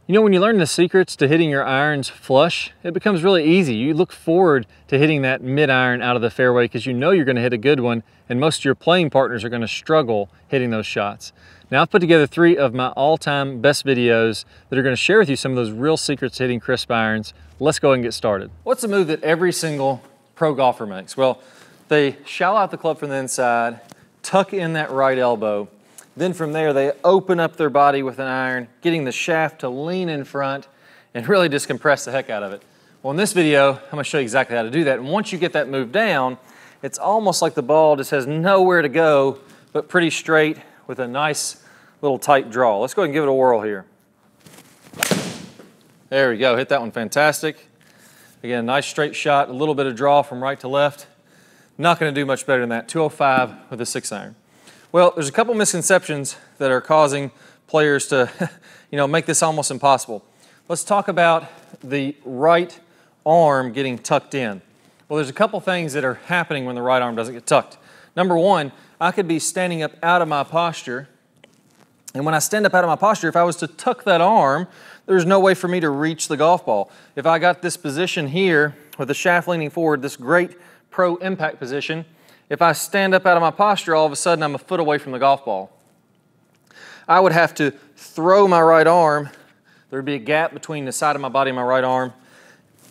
You know, when you learn the secrets to hitting your irons flush, it becomes really easy. You look forward to hitting that mid-iron out of the fairway because you know you're going to hit a good one, and most of your playing partners are going to struggle hitting those shots. Now, I've put together 3 of my all-time best videos that are going to share with you some of those real secrets to hitting crisp irons. Let's go ahead and get started. What's the move that every single pro golfer makes? Well, they shallow out the club from the inside, tuck in that right elbow. Then from there, they open up their body with an iron, getting the shaft to lean in front and really just compress the heck out of it. Well, in this video, I'm going to show you exactly how to do that. And once you get that move down, it's almost like the ball just has nowhere to go, but pretty straight with a nice little tight draw. Let's go ahead and give it a whirl here. There we go. Hit that one fantastic. Again, nice straight shot, a little bit of draw from right to left. Not going to do much better than that. 205 with a 6-iron. Well, there's a couple misconceptions that are causing players to, make this almost impossible. Let's talk about the right arm getting tucked in. Well, there's a couple things that are happening when the right arm doesn't get tucked. Number one, I could be standing up out of my posture, and when I stand up out of my posture, if I was to tuck that arm, there's no way for me to reach the golf ball. If I got this position here with the shaft leaning forward, this great pro impact position, if I stand up out of my posture, all of a sudden I'm a foot away from the golf ball. I would have to throw my right arm. There would be a gap between the side of my body and my right arm,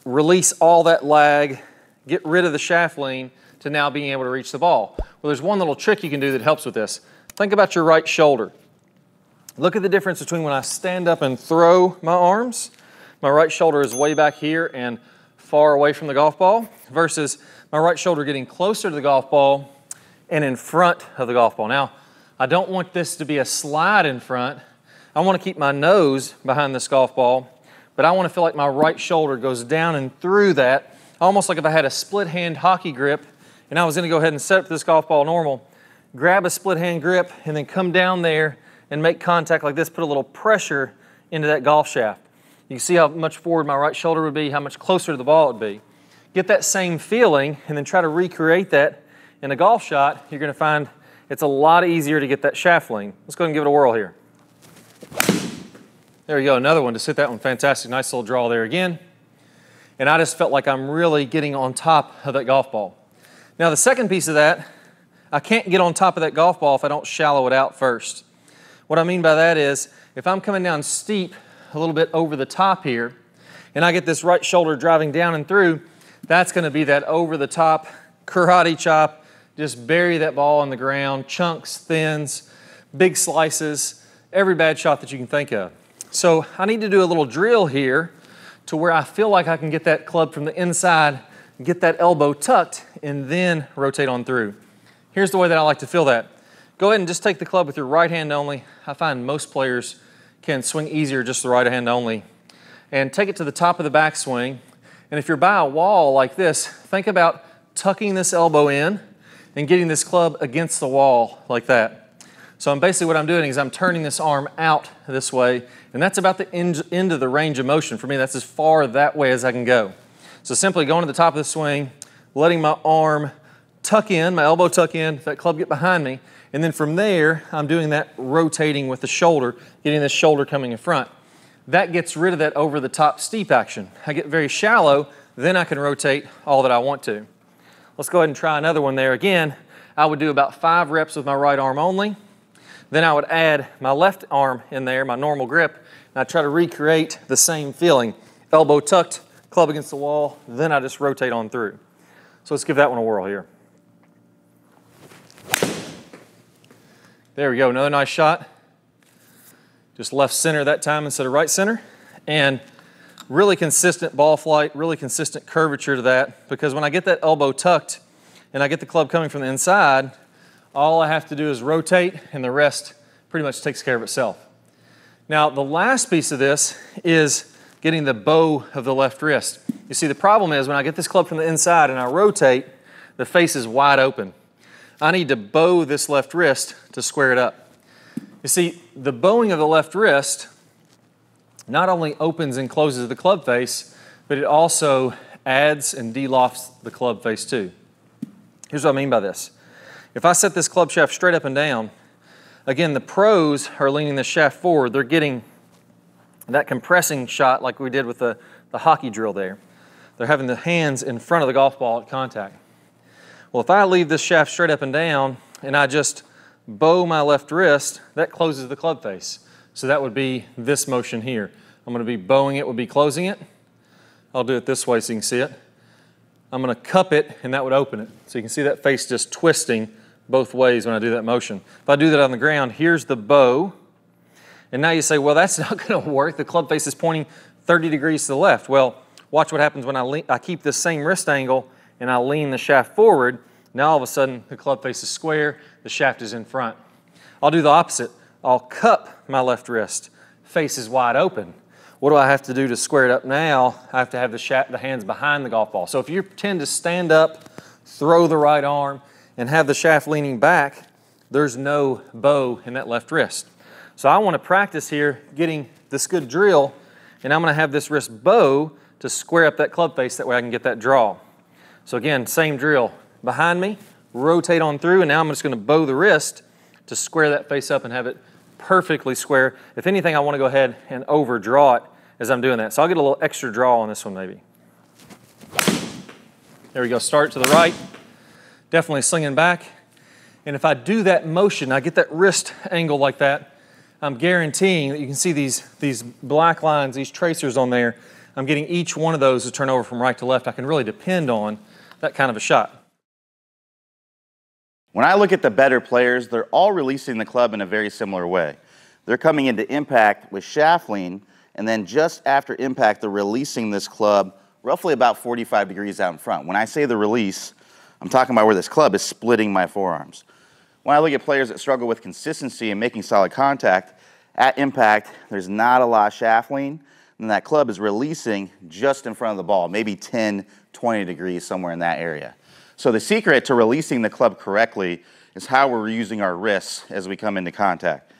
release all that lag, get rid of the shaft lean to now being able to reach the ball. Well, there's one little trick you can do that helps with this. Think about your right shoulder. Look at the difference between when I stand up and throw my arms. My right shoulder is way back here and far away from the golf ball versus my right shoulder getting closer to the golf ball and in front of the golf ball. Now, I don't want this to be a slide in front. I want to keep my nose behind this golf ball, but I want to feel like my right shoulder goes down and through that, almost like if I had a split hand hockey grip and I was going to go ahead and set up this golf ball normal, grab a split hand grip and then come down there and make contact like this, put a little pressure into that golf shaft. You can see how much forward my right shoulder would be, how much closer to the ball it would be. Get that same feeling and then try to recreate that in a golf shot. You're going to find it's a lot easier to get that shaft lean. Let's go ahead and give it a whirl here. There you go, another one. Just hit that one fantastic. Nice little draw there again. And I just felt like I'm really getting on top of that golf ball. Now the second piece of that, I can't get on top of that golf ball if I don't shallow it out first. What I mean by that is if I'm coming down steep a little bit over the top here and I get this right shoulder driving down and through, that's going to be that over-the-top karate chop. Just bury that ball on the ground, chunks, thins, big slices, every bad shot that you can think of. So I need to do a little drill here to where I feel like I can get that club from the inside, get that elbow tucked, and then rotate on through. Here's the way that I like to feel that. Go ahead and just take the club with your right hand only. I find most players can swing easier just the right hand only. And take it to the top of the backswing. And if you're by a wall like this, think about tucking this elbow in and getting this club against the wall like that. So basically what I'm doing is I'm turning this arm out this way, and that's about the end of the range of motion. For me, that's as far that way as I can go. So simply going to the top of the swing, letting my arm tuck in, my elbow tuck in, that club get behind me, and then from there, I'm doing that rotating with the shoulder, getting this shoulder coming in front. That gets rid of that over-the-top steep action. I get very shallow, then I can rotate all that I want to. Let's go ahead and try another one there. Again, I would do about 5 reps with my right arm only. Then I would add my left arm in there, my normal grip, and I try to recreate the same feeling. Elbow tucked, club against the wall, then I just rotate on through. So let's give that one a whirl here. There we go, another nice shot. Just left center that time instead of right center. And really consistent ball flight, really consistent curvature to that, because when I get that elbow tucked and I get the club coming from the inside, all I have to do is rotate and the rest pretty much takes care of itself. Now the last piece of this is getting the bow of the left wrist. You see, the problem is when I get this club from the inside and I rotate, the face is wide open. I need to bow this left wrist to square it up. You see, the bowing of the left wrist not only opens and closes the club face, but it also adds and de-lofts the club face too. Here's what I mean by this. If I set this club shaft straight up and down, again, the pros are leaning the shaft forward. They're getting that compressing shot like we did with the hockey drill there. They're having the hands in front of the golf ball at contact. Well, if I leave this shaft straight up and down and I just bow my left wrist, that closes the club face. So that would be this motion here. I'm going to be bowing it, would be closing it. I'll do it this way so you can see it. I'm going to cup it, and that would open it. So you can see that face just twisting both ways when I do that motion. If I do that on the ground, here's the bow. And now you say, well, that's not going to work. The club face is pointing 30 degrees to the left. Well, watch what happens when I keep this same wrist angle and I lean the shaft forward. Now all of a sudden, the club face is square, the shaft is in front. I'll do the opposite. I'll cup my left wrist, face is wide open. What do I have to do to square it up now? I have to have the hands behind the golf ball. So if you tend to stand up, throw the right arm, and have the shaft leaning back, there's no bow in that left wrist. So I want to practice here getting this good drill, and I'm going to have this wrist bow to square up that club face, that way I can get that draw. So again, same drill. Behind me, rotate on through, and now I'm just going to bow the wrist to square that face up and have it perfectly square. If anything, I want to go ahead and overdraw it as I'm doing that. So I'll get a little extra draw on this one maybe. There we go, start to the right, definitely slinging back. And if I do that motion, I get that wrist angle like that, I'm guaranteeing that you can see these black lines, these tracers on there. I'm getting each one of those to turn over from right to left. I can really depend on that kind of a shot. When I look at the better players, they're all releasing the club in a very similar way. They're coming into impact with shaft lean, and then just after impact, they're releasing this club roughly about 45 degrees out in front. When I say the release, I'm talking about where this club is splitting my forearms. When I look at players that struggle with consistency and making solid contact, at impact, there's not a lot of shaft lean, and that club is releasing just in front of the ball, maybe 10, 20 degrees, somewhere in that area. So the secret to releasing the club correctly is how we're using our wrists as we come into contact.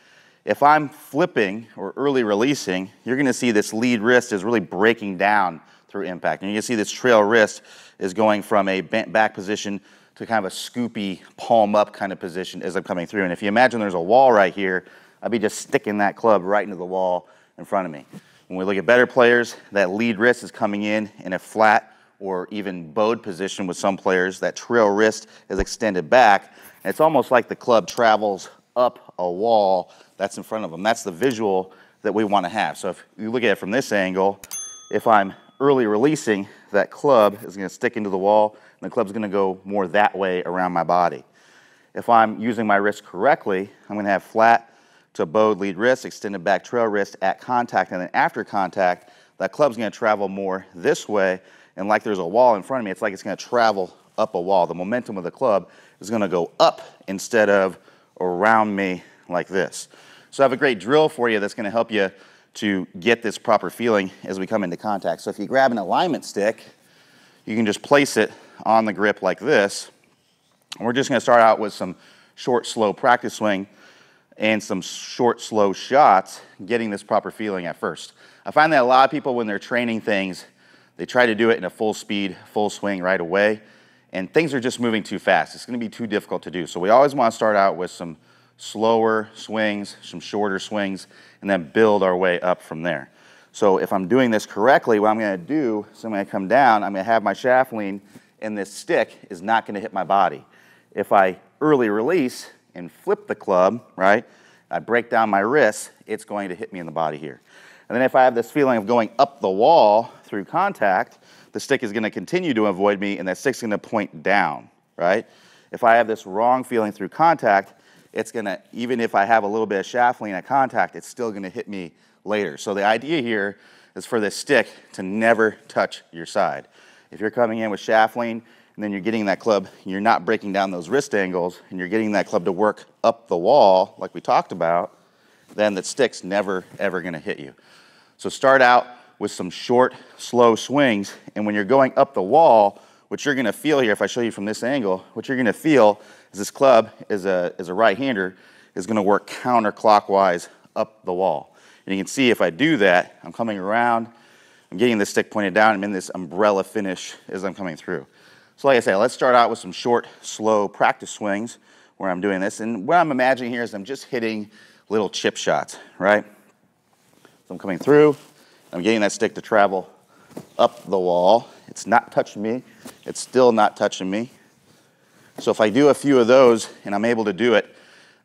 If I'm flipping or early releasing, you're going to see this lead wrist is really breaking down through impact. And you can see this trail wrist is going from a bent back position to kind of a scoopy palm up kind of position as I'm coming through. And if you imagine there's a wall right here, I'd be just sticking that club right into the wall in front of me. When we look at better players, that lead wrist is coming in a flat or even bowed position with some players. That trail wrist is extended back. And it's almost like the club travels up a wall that's in front of them. That's the visual that we want to have. So if you look at it from this angle, if I'm early releasing, that club is going to stick into the wall, and the club's going to go more that way around my body. If I'm using my wrist correctly, I'm going to have flat to bowed lead wrist, extended back trail wrist at contact, and then after contact, that club's going to travel more this way, and like there's a wall in front of me, it's like it's going to travel up a wall. The momentum of the club is going to go up instead of around me like this. So I have a great drill for you that's going to help you to get this proper feeling as we come into contact. So if you grab an alignment stick, you can just place it on the grip like this. And we're just going to start out with some short, slow practice swing and some short, slow shots, getting this proper feeling at first. I find that a lot of people, when they're training things, they try to do it in a full speed, full swing right away, and things are just moving too fast. It's going to be too difficult to do. So we always want to start out with some slower swings, some shorter swings, and then build our way up from there. So if I'm doing this correctly, what I'm going to do is I'm going to come down, I'm going to have my shaft lean, and this stick is not going to hit my body. If I early release and flip the club, right, I break down my wrist, it's going to hit me in the body here. And then if I have this feeling of going up the wall through contact, the stick is going to continue to avoid me, and that stick's going to point down, right? If I have this wrong feeling through contact, it's going to, even if I have a little bit of shaft lean at contact, it's still going to hit me later. So the idea here is for this stick to never touch your side. If you're coming in with shaft lean, and then you're getting that club, you're not breaking down those wrist angles, and you're getting that club to work up the wall, like we talked about, then the stick's never, ever going to hit you. So start out with some short, slow swings, and when you're going up the wall, what you're going to feel here, if I show you from this angle, what you're going to feel is this club, as a right-hander, is going to work counterclockwise up the wall. And you can see if I do that, I'm coming around, I'm getting the stick pointed down, I'm in this umbrella finish as I'm coming through. So like I say, let's start out with some short, slow practice swings where I'm doing this. And what I'm imagining here is I'm just hitting little chip shots, right? So I'm coming through, I'm getting that stick to travel up the wall. It's not touching me. It's still not touching me. So if I do a few of those and I'm able to do it,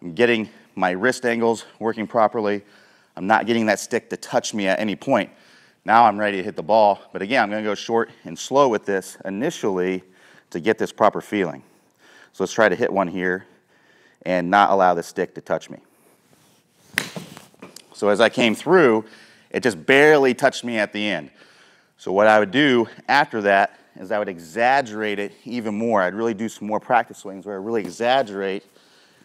I'm getting my wrist angles working properly. I'm not getting that stick to touch me at any point. Now I'm ready to hit the ball. But again, I'm going to go short and slow with this initially to get this proper feeling. So let's try to hit one here and not allow the stick to touch me. So as I came through, it just barely touched me at the end. So what I would do after that is I would exaggerate it even more. I'd really do some more practice swings where I really exaggerate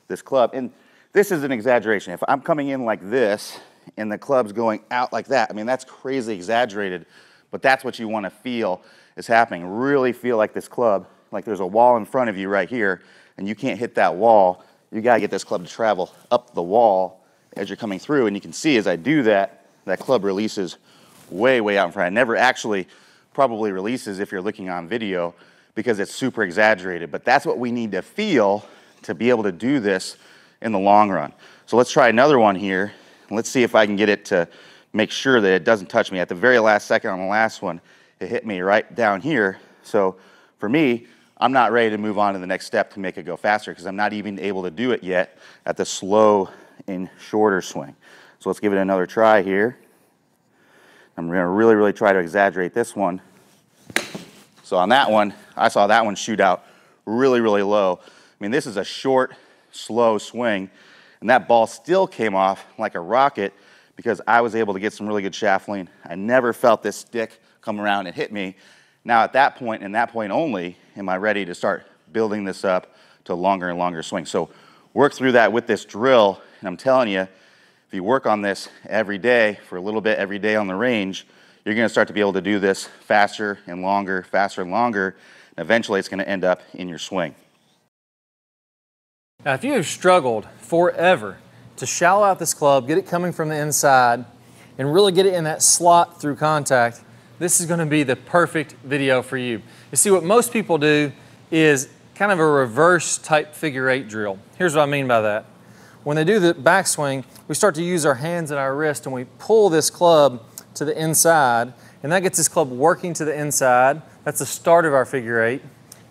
this club. And this is an exaggeration. If I'm coming in like this and the club's going out like that, I mean, that's crazy exaggerated, but that's what you want to feel is happening. Really feel like this club, like there's a wall in front of you right here, and you can't hit that wall. You got to get this club to travel up the wall as you're coming through, and you can see as I do that, that club releases way, way out in front. It never actually probably releases if you're looking on video because it's super exaggerated, but that's what we need to feel to be able to do this in the long run. So let's try another one here. Let's see if I can get it to make sure that it doesn't touch me. At the very last second on the last one, it hit me right down here. So for me, I'm not ready to move on to the next step to make it go faster because I'm not even able to do it yet at the slow and shorter swing. So let's give it another try here. I'm going to really, really try to exaggerate this one. So on that one, I saw that one shoot out really, really low. I mean, this is a short, slow swing, and that ball still came off like a rocket because I was able to get some really good shaft lean. I never felt this stick come around and hit me. Now at that point, and that point only, am I ready to start building this up to longer and longer swings. So work through that with this drill, and I'm telling you, if you work on this every day for a little bit every day on the range, you're going to start to be able to do this faster and longer, faster and longer, and eventually it's going to end up in your swing. Now, if you have struggled forever to shallow out this club, get it coming from the inside, and really get it in that slot through contact, this is going to be the perfect video for you. You see, what most people do is kind of a reverse type figure eight drill. Here's what I mean by that. When they do the backswing, we start to use our hands and our wrist and we pull this club to the inside, and that gets this club working to the inside. That's the start of our figure eight.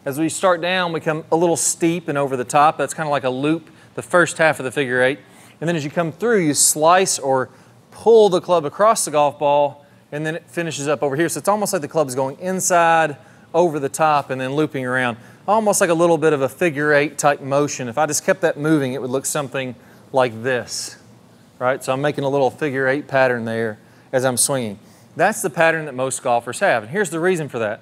As we start down, we come a little steep and over the top. That's kind of like a loop, the first half of the figure eight. And then as you come through, you slice or pull the club across the golf ball, and then it finishes up over here. So it's almost like the club's going inside, over the top, and then looping around. Almost like a little bit of a figure eight type motion. If I just kept that moving, it would look something like this, right? So I'm making a little figure eight pattern there as I'm swinging. That's the pattern that most golfers have, and here's the reason for that.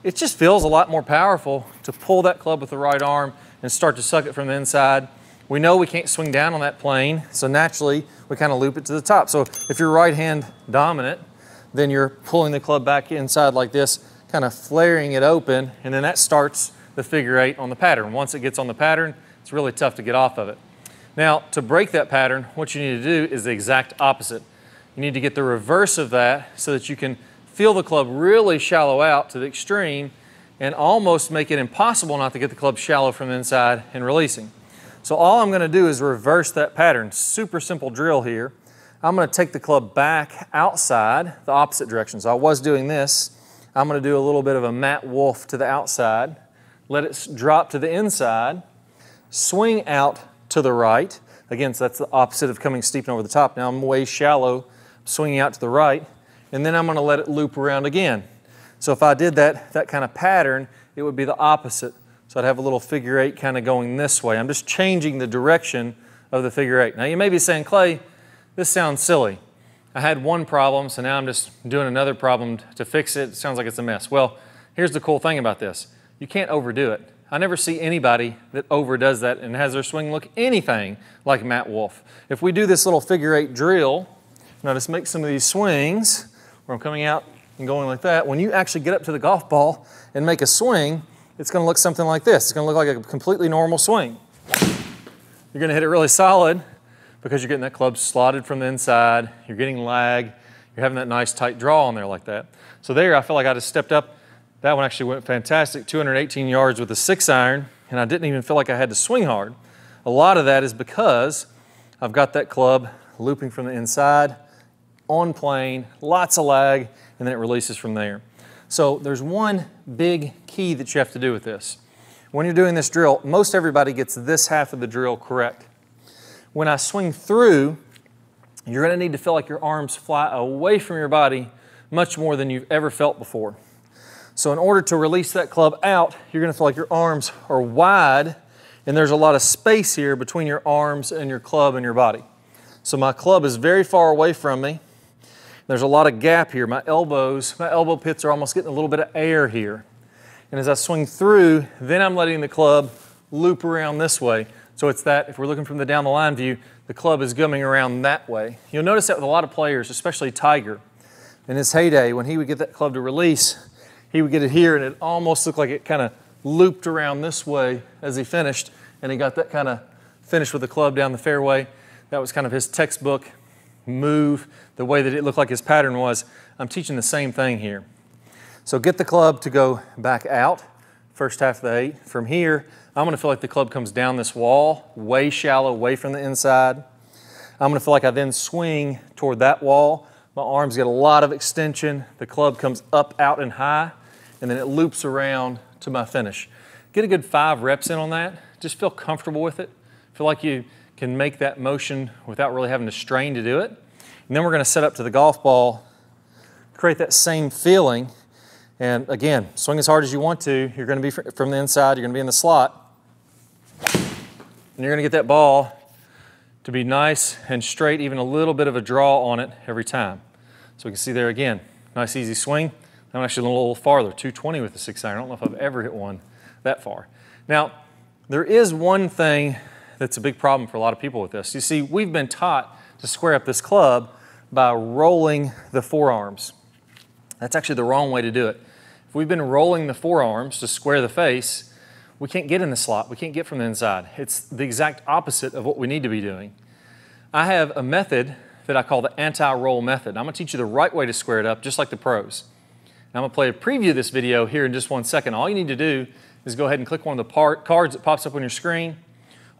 It just feels a lot more powerful to pull that club with the right arm and start to suck it from the inside. We know we can't swing down on that plane, so naturally we kind of loop it to the top. So if you're right hand dominant, then you're pulling the club back inside like this, kind of flaring it open, and then that starts the figure eight on the pattern. Once it gets on the pattern, it's really tough to get off of it. Now, to break that pattern, what you need to do is the exact opposite. You need to get the reverse of that so that you can feel the club really shallow out to the extreme and almost make it impossible not to get the club shallow from the inside and releasing. So all I'm going to do is reverse that pattern. Super simple drill here. I'm going to take the club back outside the opposite direction. So I was doing this. I'm going to do a little bit of a Matt Wolf to the outside. Let it drop to the inside, swing out to the right. Again, so that's the opposite of coming steep and over the top. Now I'm way shallow, swinging out to the right, and then I'm going to let it loop around again. So if I did that kind of pattern, it would be the opposite. So I'd have a little figure eight kind of going this way. I'm just changing the direction of the figure eight. Now you may be saying, Clay, this sounds silly. I had one problem, so now I'm just doing another problem to fix it. It sounds like it's a mess. Well, here's the cool thing about this. You can't overdo it. I never see anybody that overdoes that and has their swing look anything like Matt Wolf. If we do this little figure eight drill, now just make some of these swings where I'm coming out and going like that. When you actually get up to the golf ball and make a swing, it's going to look something like this. It's going to look like a completely normal swing. You're going to hit it really solid because you're getting that club slotted from the inside. You're getting lag. You're having that nice tight draw on there like that. So there, I feel like I just stepped up. That one actually went fantastic, 218 yards with a 6-iron, and I didn't even feel like I had to swing hard. A lot of that is because I've got that club looping from the inside, on plane, lots of lag, and then it releases from there. So there's one big key that you have to do with this. When you're doing this drill, most everybody gets this half of the drill correct. When I swing through, you're going to need to feel like your arms fly away from your body much more than you've ever felt before. So in order to release that club out, you're going to feel like your arms are wide, and there's a lot of space here between your arms and your club and your body. So my club is very far away from me. There's a lot of gap here. My elbow pits are almost getting a little bit of air here. And as I swing through, then I'm letting the club loop around this way. So it's that, if we're looking from the down the line view, the club is coming around that way. You'll notice that with a lot of players, especially Tiger. In his heyday, when he would get that club to release, he would get it here and it almost looked like it kind of looped around this way as he finished, and he got that kind of finish with the club down the fairway. That was kind of his textbook move, the way that it looked like his pattern was. I'm teaching the same thing here. So get the club to go back out, first half of the 8. From here, I'm going to feel like the club comes down this wall, way shallow, away from the inside. I'm going to feel like I then swing toward that wall. My arms get a lot of extension. The club comes up, out, and high, and then it loops around to my finish. Get a good 5 reps in on that. Just feel comfortable with it. Feel like you can make that motion without really having to strain to do it. And then we're going to set up to the golf ball, create that same feeling. And again, swing as hard as you want to. You're going to be from the inside. You're going to be in the slot. And you're going to get that ball to be nice and straight, even a little bit of a draw on it every time. So we can see there again, nice easy swing. I'm actually a little farther, 220 with the 6-iron. I don't know if I've ever hit one that far. Now, there is one thing that's a big problem for a lot of people with this. You see, we've been taught to square up this club by rolling the forearms. That's actually the wrong way to do it. If we've been rolling the forearms to square the face, we can't get in the slot. We can't get from the inside. It's the exact opposite of what we need to be doing. I have a method that I call the anti-roll method. I'm going to teach you the right way to square it up, just like the pros. Now, I'm going to play a preview of this video here in just 1 second. All you need to do is go ahead and click one of the cards that pops up on your screen,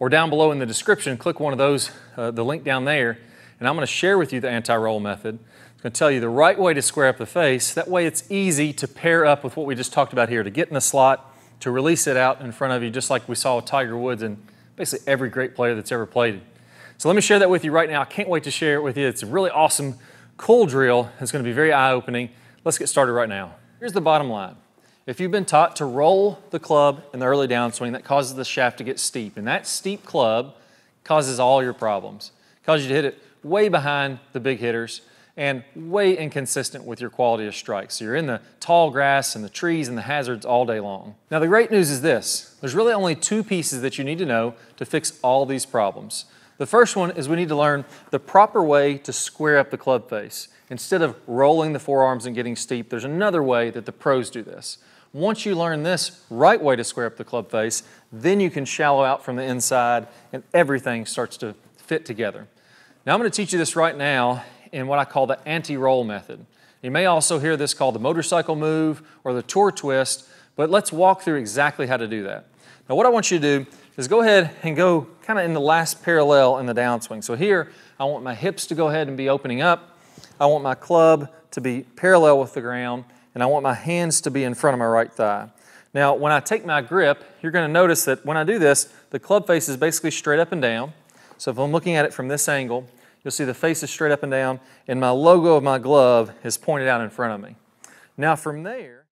or down below in the description, click one of those, the link down there, and I'm going to share with you the anti-roll method. It's going to tell you the right way to square up the face. That way it's easy to pair up with what we just talked about here, to get in the slot, to release it out in front of you, just like we saw with Tiger Woods and basically every great player that's ever played it. So let me share that with you right now. I can't wait to share it with you. It's a really awesome, cool drill. It's going to be very eye-opening. Let's get started right now. Here's the bottom line. If you've been taught to roll the club in the early downswing, that causes the shaft to get steep. And that steep club causes all your problems. It causes you to hit it way behind the big hitters and way inconsistent with your quality of strikes. So you're in the tall grass and the trees and the hazards all day long. Now the great news is this. There's really only 2 pieces that you need to know to fix all these problems. The first one is we need to learn the proper way to square up the club face. Instead of rolling the forearms and getting steep, there's another way that the pros do this. Once you learn this right way to square up the club face, then you can shallow out from the inside and everything starts to fit together. Now I'm going to teach you this right now in what I call the anti-roll method. You may also hear this called the motorcycle move or the tour twist, but let's walk through exactly how to do that. Now what I want you to do is go ahead and go kind of in the last parallel in the downswing. So here, I want my hips to go ahead and be opening up. I want my club to be parallel with the ground, and I want my hands to be in front of my right thigh. Now, when I take my grip, you're going to notice that when I do this, the club face is basically straight up and down. So if I'm looking at it from this angle, you'll see the face is straight up and down, and my logo of my glove is pointed out in front of me. Now from there,